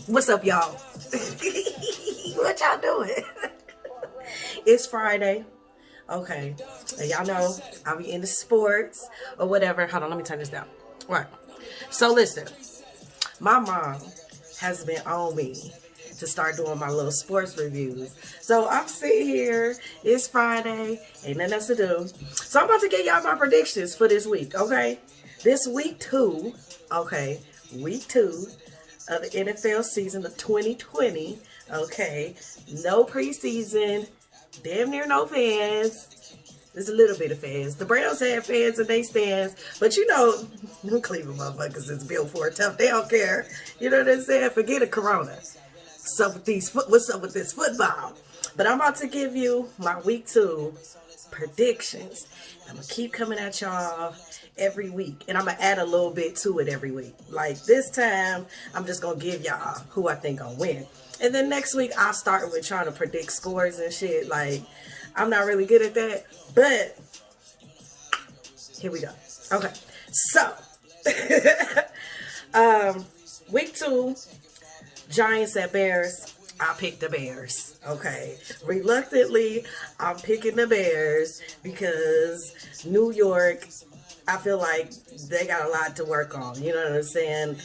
What's up, y'all? What y'all doing? It's Friday. Okay. And y'all know I'll be into sports or whatever. Hold on, let me turn this down. Right. So listen, my mom has been on me to start doing my little sports reviews. So I'm sitting here, it's Friday, ain't nothing else to do. So I'm about to get y'all my predictions for this week, okay? This week two, okay, week two of the NFL season of 2020, okay? No preseason, damn near no fans. There's a little bit of fans. The Browns had fans and they stands, but you know, them Cleveland motherfuckers is built for it tough. They don't care. You know what I'm saying? Forget a corona. What's up with this football? But I'm about to give you my week two predictions. I'm gonna keep coming at y'all every week, and I'm gonna add a little bit to it every week. Like this time, I'm just gonna give y'all who I think gonna win, and then next week I'll start with trying to predict scores and shit. Like I'm not really good at that, but here we go. Okay, so week two, Giants at Bears. I picked the Bears. Okay. Reluctantly, I'm picking the Bears because New York, I feel like they got a lot to work on. You know what I'm saying?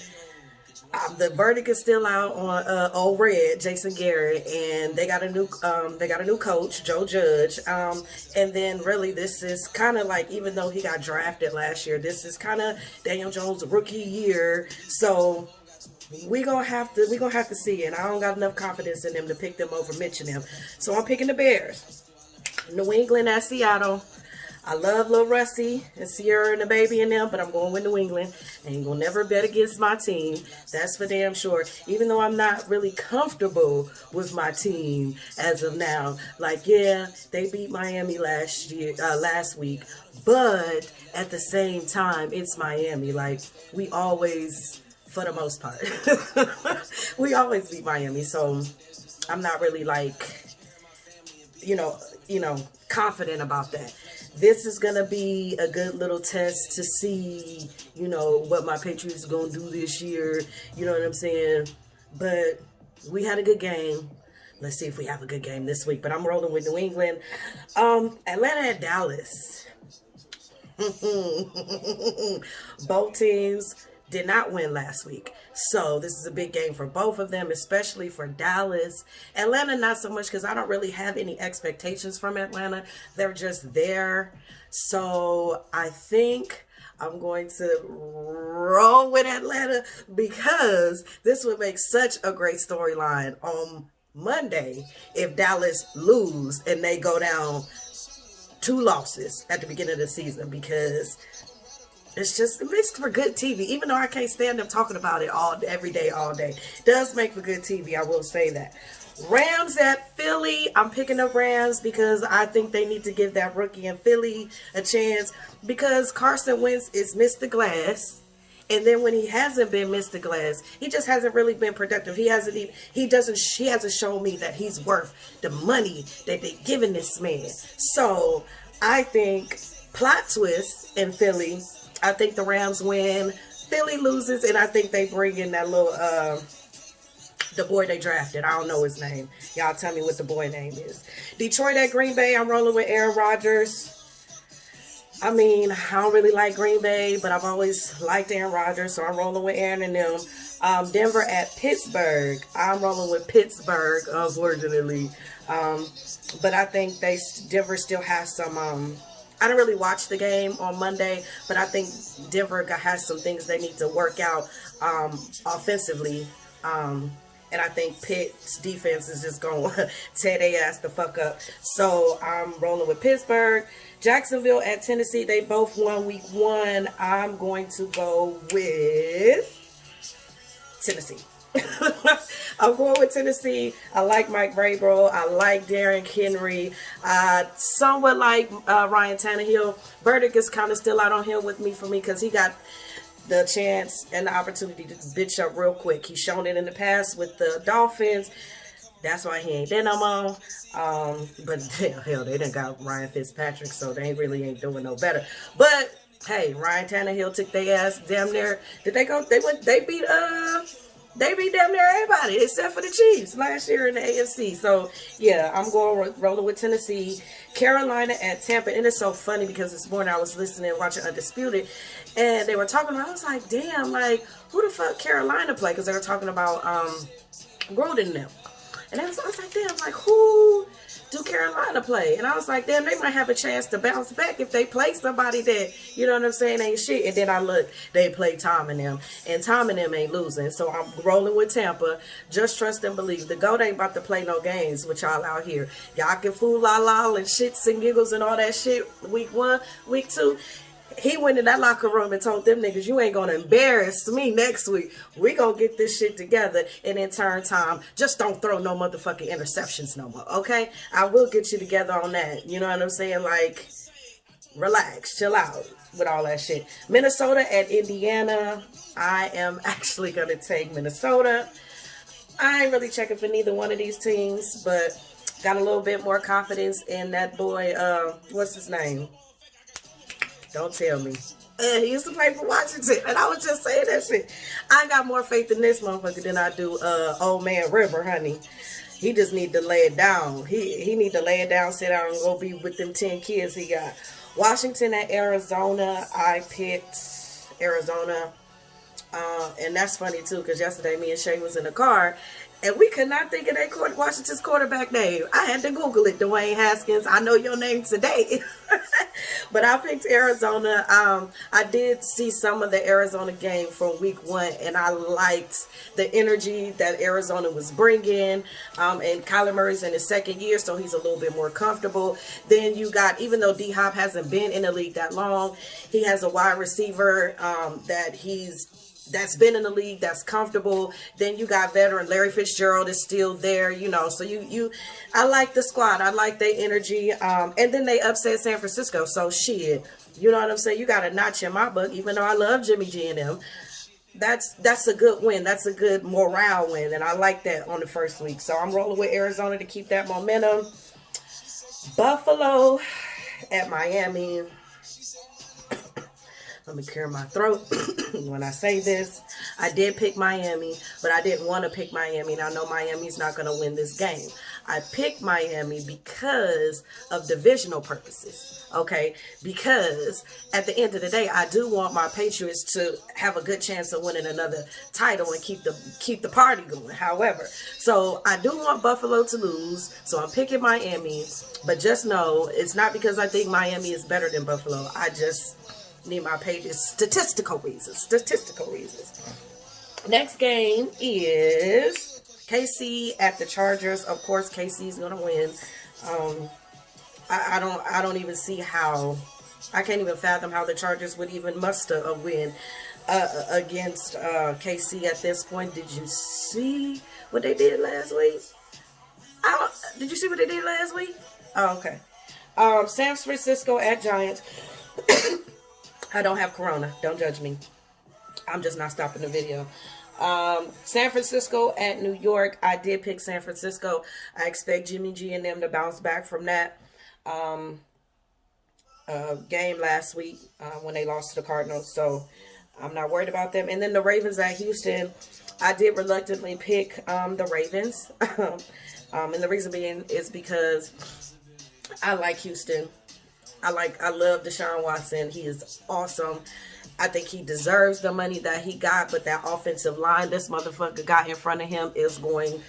The verdict is still out on Old Red, Jason Garrett, and they got a new coach, Joe Judge. And then really this is kind of like, even though he got drafted last year, this is kind of Daniel Jones' rookie year. So we gonna have to see, and I don't got enough confidence in them to pick them over Mitch and them. So I'm picking the Bears. New England at Seattle. I love Lil Rusty and Sierra and the baby and them, but I'm going with New England. I ain't gonna never bet against my team. That's for damn sure. Even though I'm not really comfortable with my team as of now. Like, yeah, they beat Miami last week, but at the same time, it's Miami. Like, we always, for the most part, we always beat Miami. So I'm not really like, you know, confident about that. This is going to be a good little test to see, you know, what my Patriots are going to do this year. You know what I'm saying? But we had a good game. Let's see if we have a good game this week. But I'm rolling with New England. Atlanta at Dallas. Both teams did not win last week. So this is a big game for both of them, especially for Dallas. Atlanta, not so much, because I don't really have any expectations from Atlanta. They're just there. So I think I'm going to roll with Atlanta because this would make such a great storyline on Monday if Dallas lose and they go down 2 losses at the beginning of the season, because it makes for good TV. Even though I can't stand them talking about it every day, all day. It does make for good TV, I will say that. Rams at Philly. I'm picking up Rams because I think they need to give that rookie in Philly a chance, because Carson Wentz is Mr. Glass. And then when he hasn't been Mr. Glass, he just hasn't really been productive. He hasn't shown me that he's worth the money that they're giving this man. So I think plot twist in Philly. I think the Rams win. Philly loses, and I think they bring in that little the boy they drafted. I don't know his name. Y'all tell me what the boy name is. Detroit at Green Bay. I'm rolling with Aaron Rodgers. I mean, I don't really like Green Bay, but I've always liked Aaron Rodgers, so I'm rolling with Aaron and them. Denver at Pittsburgh. I'm rolling with Pittsburgh, unfortunately. But I think Denver still has some... I didn't really watch the game on Monday, but I think Denver has some things they need to work out offensively. And I think Pitt's defense is just going to tear their ass the fuck up. So I'm rolling with Pittsburgh. Jacksonville at Tennessee. They both won week 1. I'm going to go with Tennessee. I'm going with Tennessee. I like Mike Vrabel. I like Derrick Henry. Somewhat like Ryan Tannehill. Verdict is kind of still out on him with me because he got the chance and the opportunity to bitch up real quick. He's shown it in the past with the Dolphins. That's why he ain't there no more. But hell, they done got Ryan Fitzpatrick, so they really ain't doing no better. But hey, Ryan Tannehill took their ass damn near. Did they go? They beat They beat damn near everybody except for the Chiefs last year in the AFC. So, yeah, I'm going rolling with Tennessee. Carolina at Tampa. And it's so funny because this morning I was listening and watching Undisputed. And they were talking about, I was like, damn, like, who the fuck Carolina play? Because they were talking about Gruden and them. And I was like, damn, like, who do Carolina play? And I was like, damn, they might have a chance to bounce back if they play somebody that, you know what I'm saying, ain't shit. And then I look, they play Tom and them. And Tom and them ain't losing. So I'm rolling with Tampa. Just trust and believe. The GOAT ain't about to play no games with y'all out here. Y'all can fool la la and shits and giggles and all that shit week 1, week 2. He went in that locker room and told them niggas, you ain't going to embarrass me next week. We going to get this shit together. And in turn time, just don't throw no motherfucking interceptions no more, okay? I will get you together on that. You know what I'm saying? Like, relax, chill out with all that shit. Minnesota at Indiana. I am actually going to take Minnesota. I ain't really checking for neither one of these teams, but got a little bit more confidence in that boy, what's his name? Don't tell me. He used to play for Washington, and I was just saying that shit. I got more faith in this motherfucker than I do old man River, honey. He just need to lay it down. He need to lay it down, sit down, and go be with them 10 kids he got. Washington at Arizona. I picked Arizona. And that's funny, too, because yesterday me and Shay was in the car, and we could not think of that Washington's quarterback name. I had to Google it, Dwayne Haskins. I know your name today. But I picked Arizona. I did see some of the Arizona game from week 1, and I liked the energy that Arizona was bringing. And Kyler Murray's in his 2nd year, so he's a little bit more comfortable. Then you got, even though D-Hop hasn't been in the league that long, he has a wide receiver that's been in the league, that's comfortable. Then you got veteran Larry Fitzgerald is still there, you know. So I like the squad. I like their energy. And then they upset San Francisco. So shit, you know what I'm saying? You got a notch in my book, even though I love Jimmy G and them. That's a good win. That's a good morale win. And I like that on the first week. So I'm rolling with Arizona to keep that momentum. Buffalo at Miami. Let me clear my throat when I say this. I did pick Miami, but I didn't want to pick Miami. And I know Miami's not going to win this game. I picked Miami because of divisional purposes, okay? Because at the end of the day, I do want my Patriots to have a good chance of winning another title and keep the party going. However, so I do want Buffalo to lose, so I'm picking Miami. But just know, it's not because I think Miami is better than Buffalo. I just need my pages. Statistical reasons. Next game is KC at the Chargers. Of course, KC's gonna win. I don't even see how. I can't even fathom how the Chargers would even muster a win against KC at this point. Did you see what they did last week? Did you see what they did last week? Oh, okay. San Francisco at Giants. I don't have corona. Don't judge me. I'm just not stopping the video. San Francisco at New York. I did pick San Francisco. I expect Jimmy G and them to bounce back from that game last week when they lost to the Cardinals. So I'm not worried about them. And then the Ravens at Houston. I did reluctantly pick the Ravens. And the reason being is because I like Houston. I love Deshaun Watson. He is awesome. I think he deserves the money that he got, but that offensive line this motherfucker got in front of him is going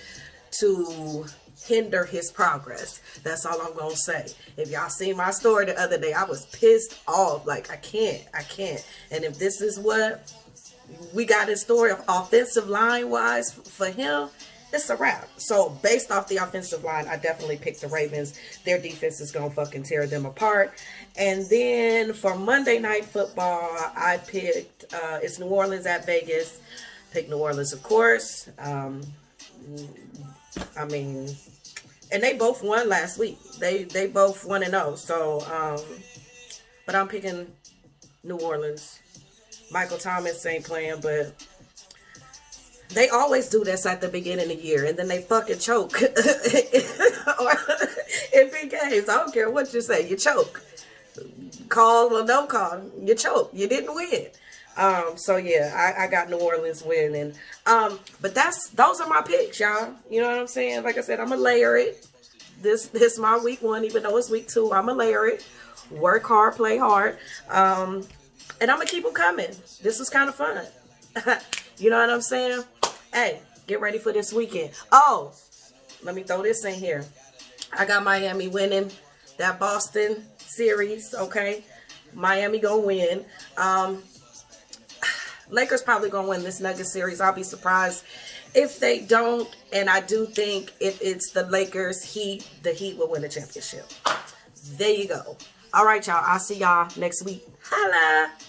to hinder his progress. That's all I'm going to say. If y'all seen my story the other day, I was pissed off. Like, I can't. And if this is what we got in story of offensive line-wise for him, it's a wrap. So, based off the offensive line, I definitely picked the Ravens. Their defense is going to fucking tear them apart. And then, for Monday Night Football, I picked, it's New Orleans at Vegas. Picked New Orleans, of course. I mean, and they both won last week. They both 1-0. So, but I'm picking New Orleans. Michael Thomas ain't playing, but they always do this at the beginning of the year, and then they fucking choke. Or in big games, I don't care what you say, you choke. Call or no call, you choke. You didn't win. So yeah, I got New Orleans winning. But those are my picks, y'all. You know what I'm saying? Like I said, I'm gonna layer it. This my week 1, even though it's week 2. I'm gonna layer it. Work hard, play hard, and I'm gonna keep them coming. This was kind of fun. You know what I'm saying? Hey, get ready for this weekend. Oh, let me throw this in here. I got Miami winning that Boston series. Okay, Miami gonna win. Lakers probably gonna win this Nuggets series. I'll be surprised if they don't. And I do think if it's the Lakers, the Heat will win the championship. There you go. All right, y'all. I'll see y'all next week. Holla.